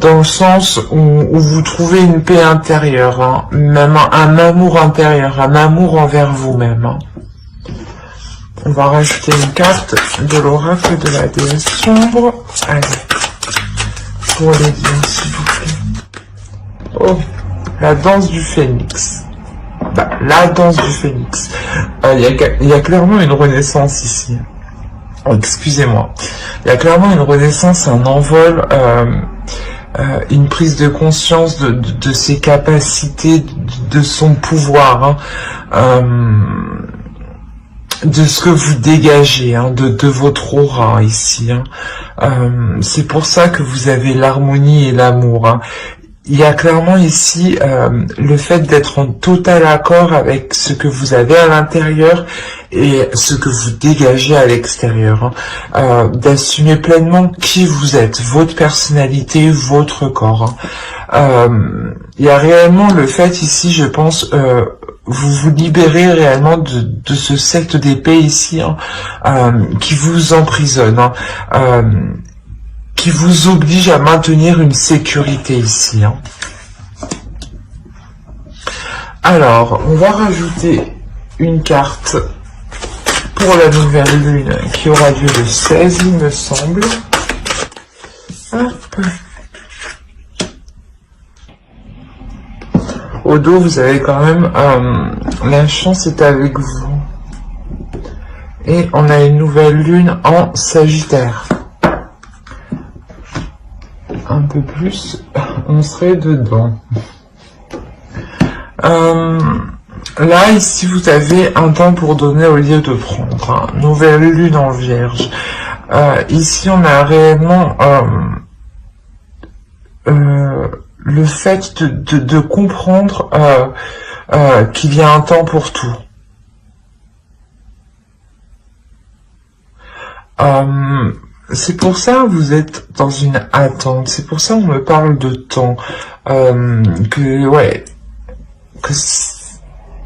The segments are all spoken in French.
dans le sens où vous trouvez une paix intérieure, hein, même un amour intérieur, un amour envers vous-même. Hein. On va rajouter une carte de l'oracle de la déesse sombre. Allez, pour les liens, s'il vous plaît. Oh, la danse du phénix. Bah, la danse du phénix. Il y a clairement une renaissance ici. Oh, excusez-moi. Il y a clairement une renaissance, un envol, une prise de conscience de ses capacités, de son pouvoir, hein, de ce que vous dégagez, hein, de votre aura ici. Hein. C'est pour ça que vous avez l'harmonie et l'amour. Hein. Il y a clairement ici le fait d'être en total accord avec ce que vous avez à l'intérieur et ce que vous dégagez à l'extérieur, hein. D'assumer pleinement qui vous êtes, votre personnalité, votre corps. Hein. Il y a réellement le fait ici, je pense, vous vous libérez réellement de ce secte d'épée ici, hein, qui vous emprisonne, hein, qui vous oblige à maintenir une sécurité ici. Hein. Alors, on va rajouter une carte pour la nouvelle lune qui aura lieu le 16, il me semble. Hop. Au dos, vous avez quand même la chance est avec vous. Et on a une nouvelle lune en Sagittaire. Un peu plus, on serait dedans. Là, ici, vous avez un temps pour donner au lieu de prendre. Hein. Nouvelle lune en Vierge. Ici, on a réellement le fait de comprendre qu'il y a un temps pour tout. C'est pour ça que vous êtes dans une attente. C'est pour ça qu'on me parle de temps. Que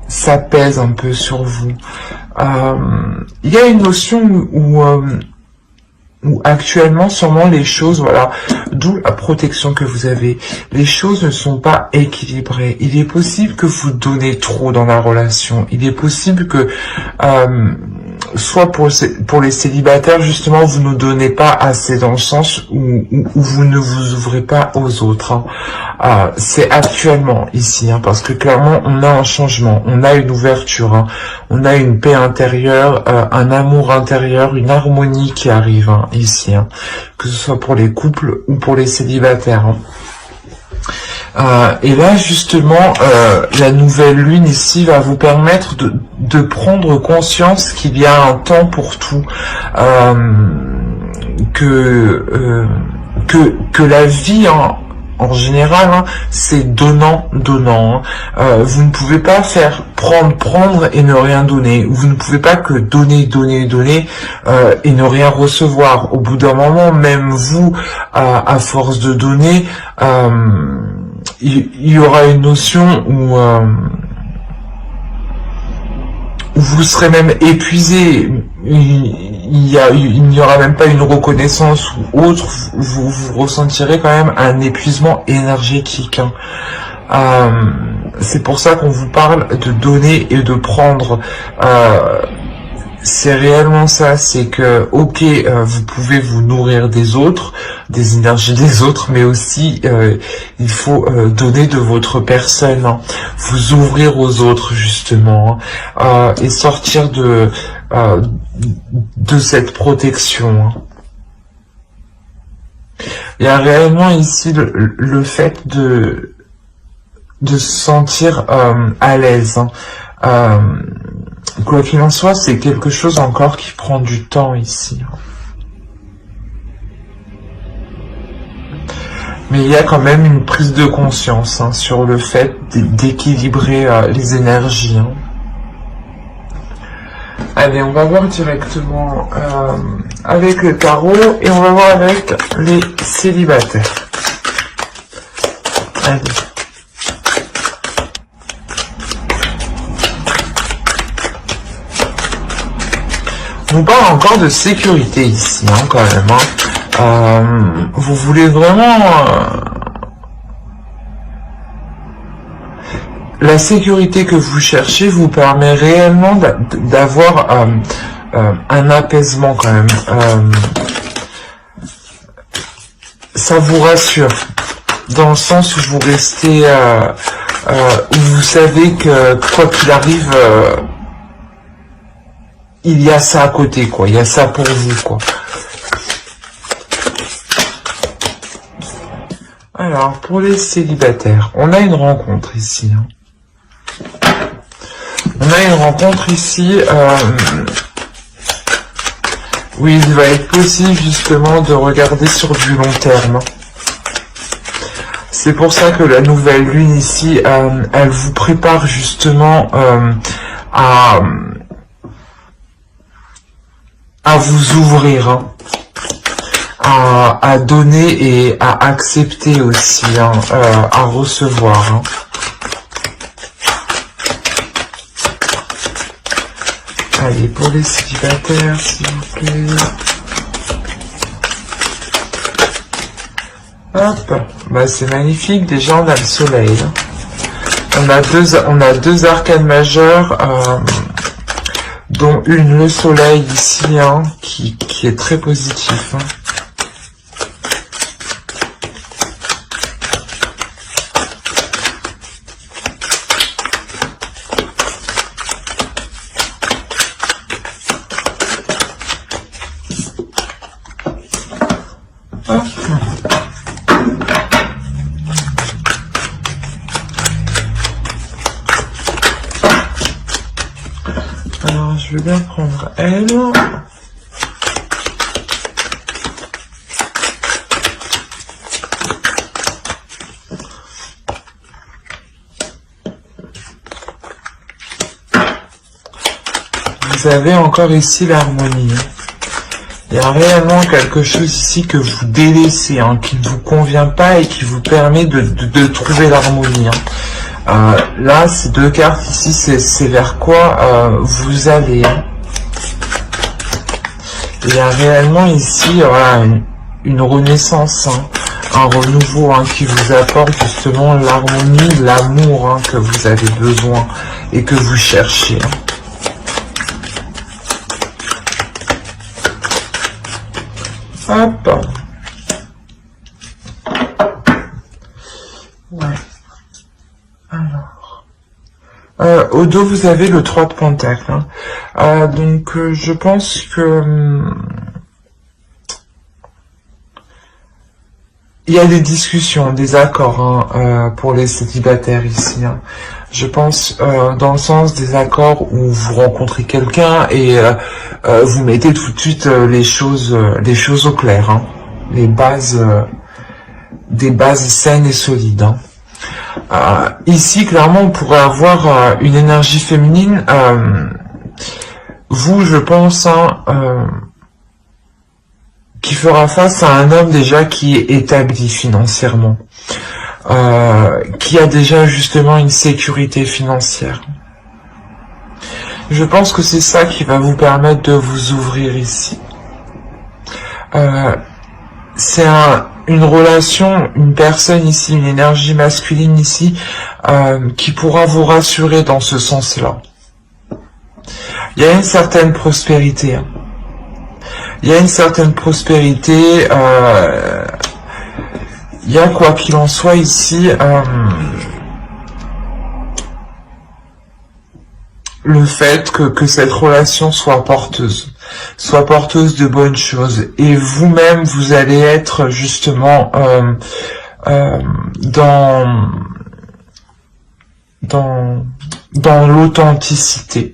ça pèse un peu sur vous. Il y a une notion où actuellement, sûrement, les choses, voilà, d'où la protection que vous avez, les choses ne sont pas équilibrées. Il est possible que vous donnez trop dans la relation. Il est possible que, soit pour les célibataires, justement, vous ne donnez pas assez dans le sens où vous ne vous ouvrez pas aux autres. Hein. C'est actuellement ici, hein, parce que clairement, on a un changement, on a une ouverture, hein, on a une paix intérieure, un amour intérieur, une harmonie qui arrive hein, ici, hein, que ce soit pour les couples ou pour les célibataires. Hein. Et là, justement, la nouvelle lune ici va vous permettre de prendre conscience qu'il y a un temps pour tout, que la vie en général, hein, c'est donnant. Hein. Vous ne pouvez pas faire prendre et ne rien donner. Vous ne pouvez pas que donner et ne rien recevoir. Au bout d'un moment, même vous, à force de donner, il y aura une notion où vous serez même épuisé, il n'y aura même pas une reconnaissance ou autre, vous ressentirez quand même un épuisement énergétique. Hein. C'est pour ça qu'on vous parle de donner et de prendre. C'est réellement ça, c'est que, ok, vous pouvez vous nourrir des autres, des énergies des autres, mais aussi, il faut donner de votre personne, hein, vous ouvrir aux autres, justement, hein, et sortir de cette protection. Hein. Il y a réellement ici le fait de se sentir à l'aise, hein. Quoi qu'il en soit, c'est quelque chose encore qui prend du temps ici. Mais il y a quand même une prise de conscience hein, sur le fait d'équilibrer les énergies. Hein. Allez, on va voir directement avec le tarot et on va voir avec les célibataires. Allez. On parle encore de sécurité ici, hein, quand même. Hein. Vous voulez vraiment la sécurité que vous cherchez vous permet réellement d'avoir un apaisement quand même. Ça vous rassure, dans le sens où vous restez, où vous savez que quoi qu'il arrive, il y a ça à côté, quoi. Il y a ça pour vous, quoi. Alors, pour les célibataires, on a une rencontre ici. Hein. On a une rencontre ici où il va être possible justement de regarder sur du long terme. C'est pour ça que la nouvelle lune ici, elle vous prépare justement à vous ouvrir, hein, à donner et à accepter aussi, hein, à recevoir. Hein. Allez, pour les célibataires, s'il vous plaît. Hop, bah c'est magnifique. Déjà, on a le soleil. Hein. On a deux arcanes majeures, dont une, le soleil ici, hein, qui est très positif. Hein. Alors, je vais bien prendre elle. Vous avez encore ici l'harmonie. Il y a réellement quelque chose ici que vous délaissez, hein, qui ne vous convient pas et qui vous permet de trouver l'harmonie. Hein. Là, ces deux cartes ici, c'est vers quoi vous allez. Hein. Il y a réellement ici voilà, une renaissance, hein, un renouveau, hein, qui vous apporte justement l'harmonie, l'amour, hein, que vous avez besoin et que vous cherchez. Hein. Hop. Ouais. Alors. Au dos, vous avez le 3 de Pentacle. Hein. Donc, je pense que... il y a des discussions, des accords, hein, pour les célibataires ici. Hein. Je pense dans le sens des accords où vous rencontrez quelqu'un et vous mettez tout de suite les choses au clair, hein. Les bases, des bases saines et solides. Hein. Ici, clairement, on pourrait avoir une énergie féminine. Vous, je pense, hein, qui fera face à un homme déjà qui est établi financièrement. Qui a déjà justement une sécurité financière. Je pense que c'est ça qui va vous permettre de vous ouvrir ici. C'est une relation, une personne ici, une énergie masculine ici, qui pourra vous rassurer dans ce sens-là. Il y a une certaine prospérité. Hein. Il y a une certaine prospérité. Il y a, quoi qu'il en soit ici, le fait que cette relation soit porteuse de bonnes choses. Et vous-même, vous allez être justement dans l'authenticité.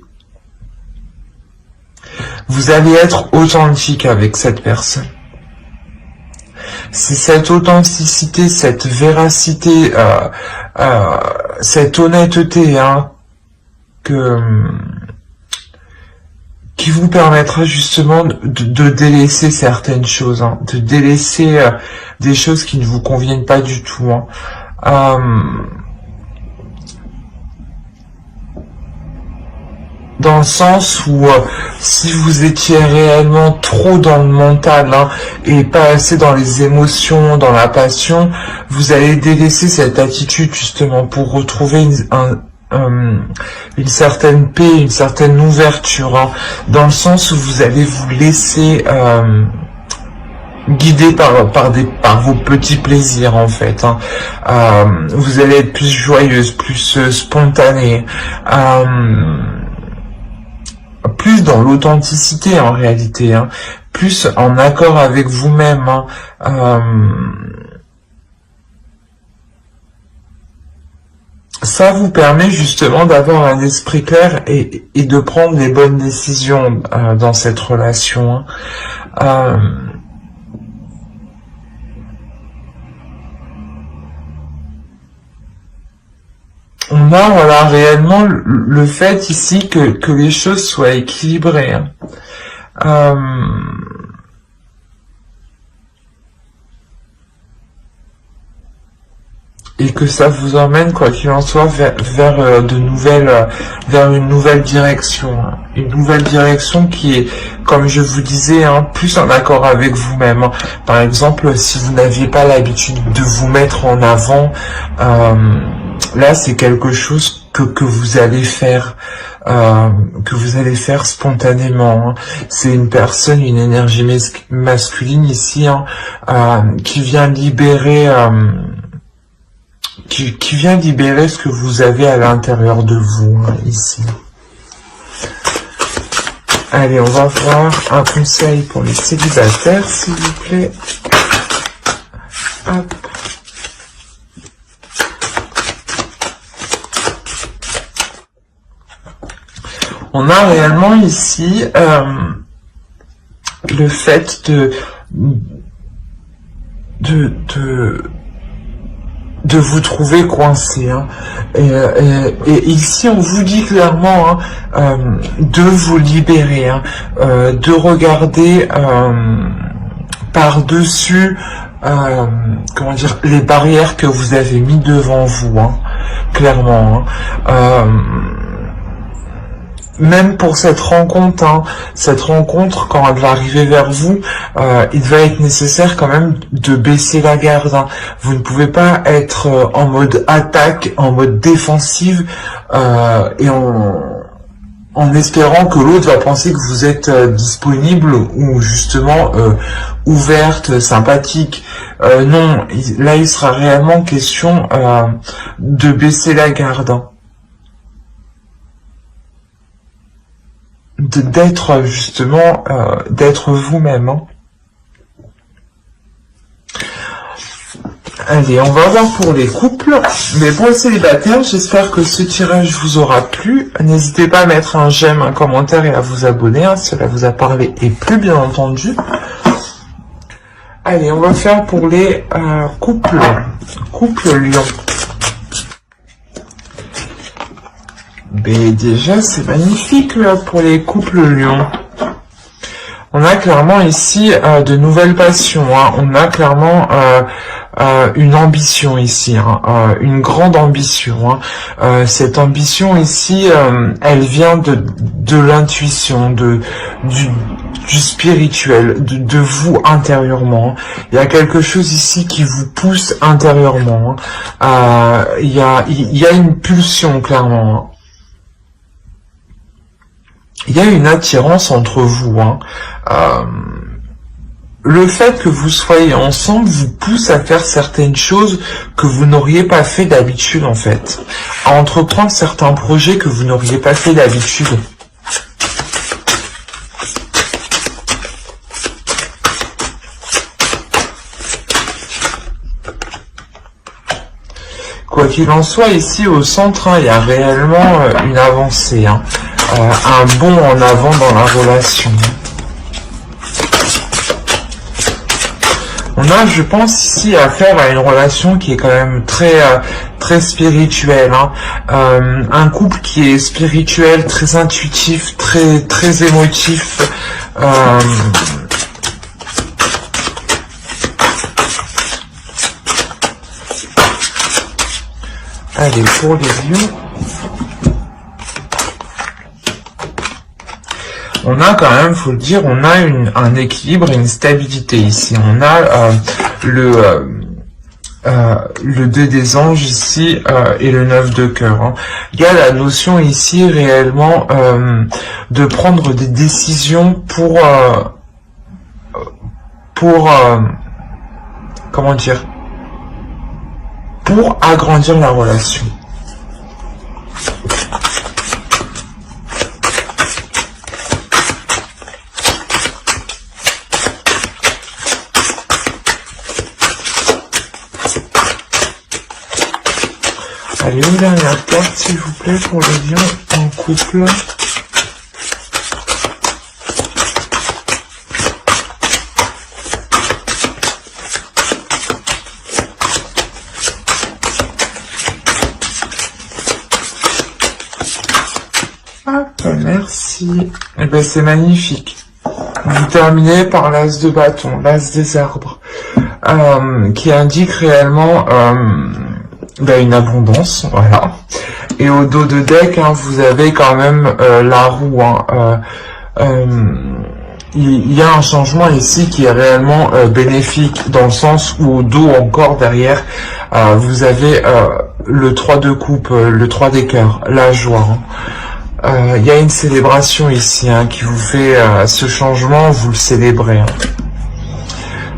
Vous allez être authentique avec cette personne. C'est cette authenticité, cette véracité, cette honnêteté, hein, qui vous permettra justement de délaisser certaines choses, hein, de délaisser des choses qui ne vous conviennent pas du tout. Hein. Dans le sens où si vous étiez réellement trop dans le mental, hein, et pas assez dans les émotions, dans la passion, vous allez délaisser cette attitude justement pour retrouver une certaine paix, une certaine ouverture, hein, dans le sens où vous allez vous laisser guidé par vos petits plaisirs en fait, hein. Vous allez être plus joyeuse, plus spontanée, plus dans l'authenticité en réalité, hein, plus en accord avec vous-même, hein. Ça vous permet justement d'avoir un esprit clair et de prendre les bonnes décisions dans cette relation, hein. On a voilà réellement le fait ici que les choses soient équilibrées, hein. Et que ça vous emmène, quoi qu'il en soit, vers une nouvelle direction, hein. Une nouvelle direction qui est, comme je vous disais, hein, plus en accord avec vous-même, hein. Par exemple, si vous n'aviez pas l'habitude de vous mettre en avant, là c'est quelque chose que vous allez faire, spontanément, hein. C'est une personne, une énergie masculine ici, hein, qui vient libérer. Qui vient libérer ce que vous avez à l'intérieur de vous, hein, ici. Allez, on va voir un conseil pour les célibataires, s'il vous plaît. Hop. On a réellement ici le fait de vous trouver coincé, hein. Et ici on vous dit clairement, hein, de vous libérer, hein, de regarder par-dessus comment dire, les barrières que vous avez mis devant vous, hein, clairement, hein. Même pour cette rencontre, hein, quand elle va arriver vers vous, il va être nécessaire quand même de baisser la garde, hein. Vous ne pouvez pas être en mode attaque, en mode défensive, et en espérant que l'autre va penser que vous êtes disponible ou justement ouverte, sympathique. Non, là il sera réellement question de baisser la garde, hein. D'être justement, d'être vous-même, hein. Allez, on va voir pour les couples, mais pour les célibataires, j'espère que ce tirage vous aura plu. N'hésitez pas à mettre un j'aime, un commentaire et à vous abonner, hein, cela vous a parlé et plu, bien entendu. Allez, on va faire pour les couples lion. Mais déjà, c'est magnifique là, pour les couples lions. On a clairement ici de nouvelles passions, hein. On a clairement une ambition ici, hein, une grande ambition, hein. Cette ambition ici, elle vient de l'intuition, du spirituel, de vous intérieurement. Il y a quelque chose ici qui vous pousse intérieurement, hein. Il y a une pulsion clairement, hein. Il y a une attirance entre vous, hein. Le fait que vous soyez ensemble vous pousse à faire certaines choses que vous n'auriez pas fait d'habitude, en fait. À entreprendre certains projets que vous n'auriez pas fait d'habitude. Quoi qu'il en soit, ici au centre, hein, il y a réellement une avancée, hein. Un bond en avant dans la relation. On a, je pense, ici affaire à une relation qui est quand même très spirituelle, hein. Un couple qui est spirituel, très intuitif, très émotif. Allez, pour les lions. On a quand même, faut le dire, on a un équilibre et une stabilité ici. On a le 2 des anges ici et le 9 de cœur. Hein. Il y a la notion ici réellement de prendre des décisions pour comment dire, pour agrandir la relation. Allez, une dernière carte, s'il vous plaît, pour le lien en couple. Hop, merci. Eh ben, c'est magnifique. Vous terminez par l'as de bâton, l'as des arbres, qui indique réellement une abondance, voilà. Et au dos de deck, hein, vous avez quand même la roue. Hein, il y a un changement ici qui est réellement bénéfique, dans le sens où au dos encore derrière, vous avez le 3 de coupe, le 3 des cœurs, la joie. Hein. Il y a une célébration ici hein, qui vous fait ce changement, vous le célébrez. Hein.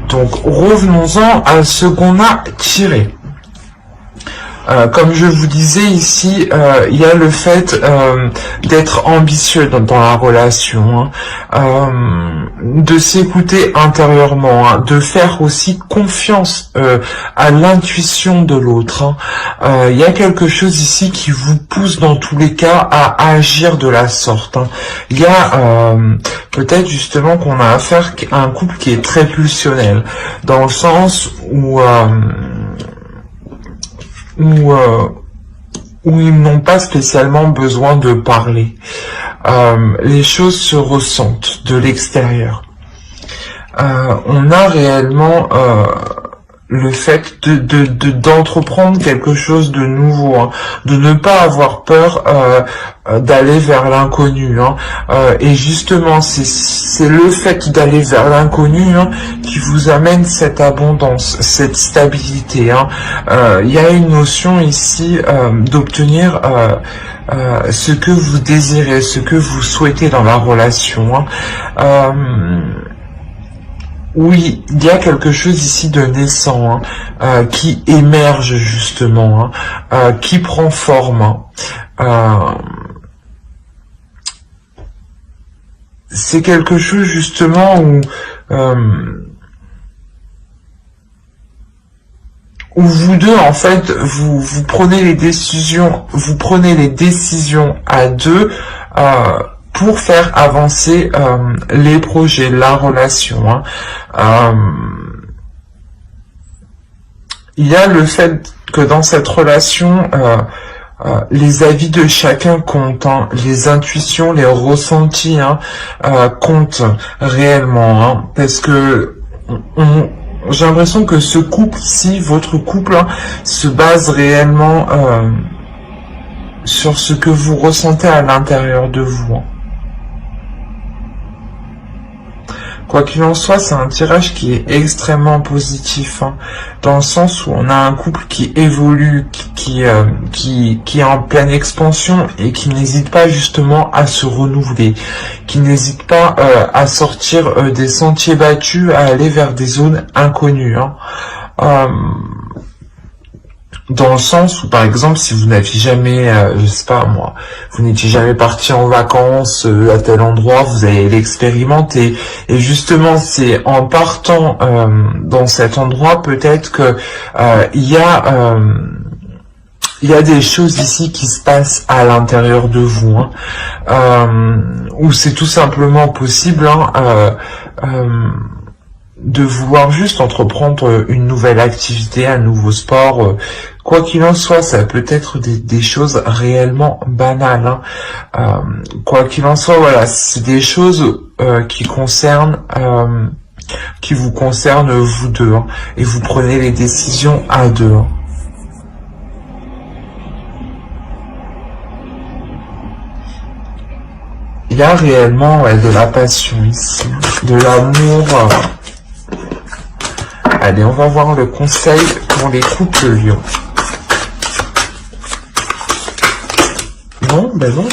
Donc revenons-en à ce qu'on a tiré. Comme je vous disais ici, il y a le fait d'être ambitieux dans la relation, hein, de s'écouter intérieurement, hein, de faire aussi confiance à l'intuition de l'autre. Hein. Il y a quelque chose ici qui vous pousse dans tous les cas à agir de la sorte. Hein. Il y a peut-être justement qu'on a affaire à un couple qui est très pulsionnel, dans le sens où ils n'ont pas spécialement besoin de parler. Les choses se ressentent de l'extérieur. On a réellement le fait d'entreprendre quelque chose de nouveau, hein, de ne pas avoir peur d'aller vers l'inconnu. Hein, et justement, c'est le fait d'aller vers l'inconnu hein, qui vous amène cette abondance, cette stabilité. Hein. Il y a une notion ici d'obtenir ce que vous désirez, ce que vous souhaitez dans la relation. Hein. Oui, il y a quelque chose ici de naissant, hein, qui émerge justement, hein, qui prend forme. Hein. C'est quelque chose justement où vous deux en fait vous prenez les décisions, à deux. Pour faire avancer les projets, la relation. Hein. Il y a le fait que dans cette relation, les avis de chacun comptent, hein, les intuitions, les ressentis hein, comptent réellement, hein, parce que j'ai l'impression que ce couple-ci, votre couple, hein, se base réellement sur ce que vous ressentez à l'intérieur de vous. Hein. Quoi qu'il en soit, c'est un tirage qui est extrêmement positif, hein, dans le sens où on a un couple qui évolue, qui est en pleine expansion et qui n'hésite pas justement à se renouveler, qui n'hésite pas à sortir des sentiers battus, à aller vers des zones inconnues. Hein. Dans le sens où, par exemple, si vous n'aviez jamais, je sais pas moi, vous n'étiez jamais parti en vacances à tel endroit, vous allez l'expérimenter. Et justement, c'est en partant dans cet endroit, peut-être que il y a des choses ici qui se passent à l'intérieur de vous, hein, où c'est tout simplement possible, hein, de vouloir juste entreprendre une nouvelle activité, un nouveau sport, quoi qu'il en soit, ça peut être des choses réellement banales. Hein. Quoi qu'il en soit, voilà, c'est des choses qui vous concernent vous deux, hein, et vous prenez les décisions à deux. Hein. Il y a réellement de la passion ici, de l'amour. Allez, on va voir le conseil pour les couples lions. Non, ben non.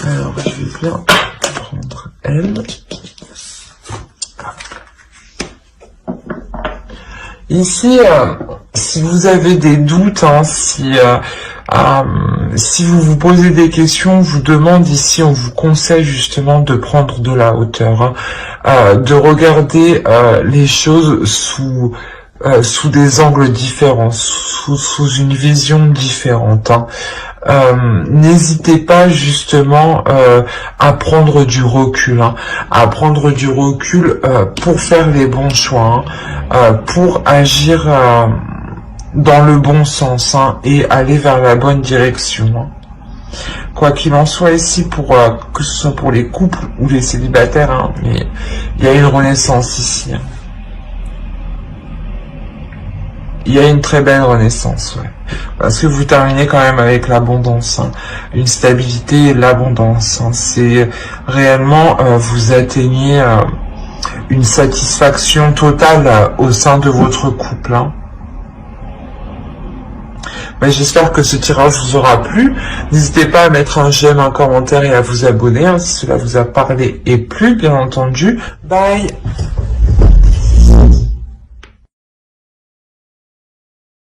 Alors, je vais bien prendre elle. Ici, si vous avez des doutes, hein, si vous vous posez des questions, on vous demande ici, on vous conseille justement de prendre de la hauteur, hein, de regarder les choses sous des angles différents, sous une vision différente. Hein. N'hésitez pas justement à prendre du recul, hein, pour faire les bons choix, hein, pour agir dans le bon sens, hein, et aller vers la bonne direction. Hein. Quoi qu'il en soit ici, que ce soit pour les couples ou les célibataires, hein, mais il y a une renaissance ici. Hein. Il y a une très belle renaissance, ouais. Parce que vous terminez quand même avec l'abondance, hein. Une stabilité et l'abondance. Hein. C'est réellement, vous atteignez une satisfaction totale au sein de votre couple. Hein. Mais j'espère que ce tirage vous aura plu. N'hésitez pas à mettre un j'aime, un commentaire et à vous abonner, hein, si cela vous a parlé et plu, bien entendu. Bye!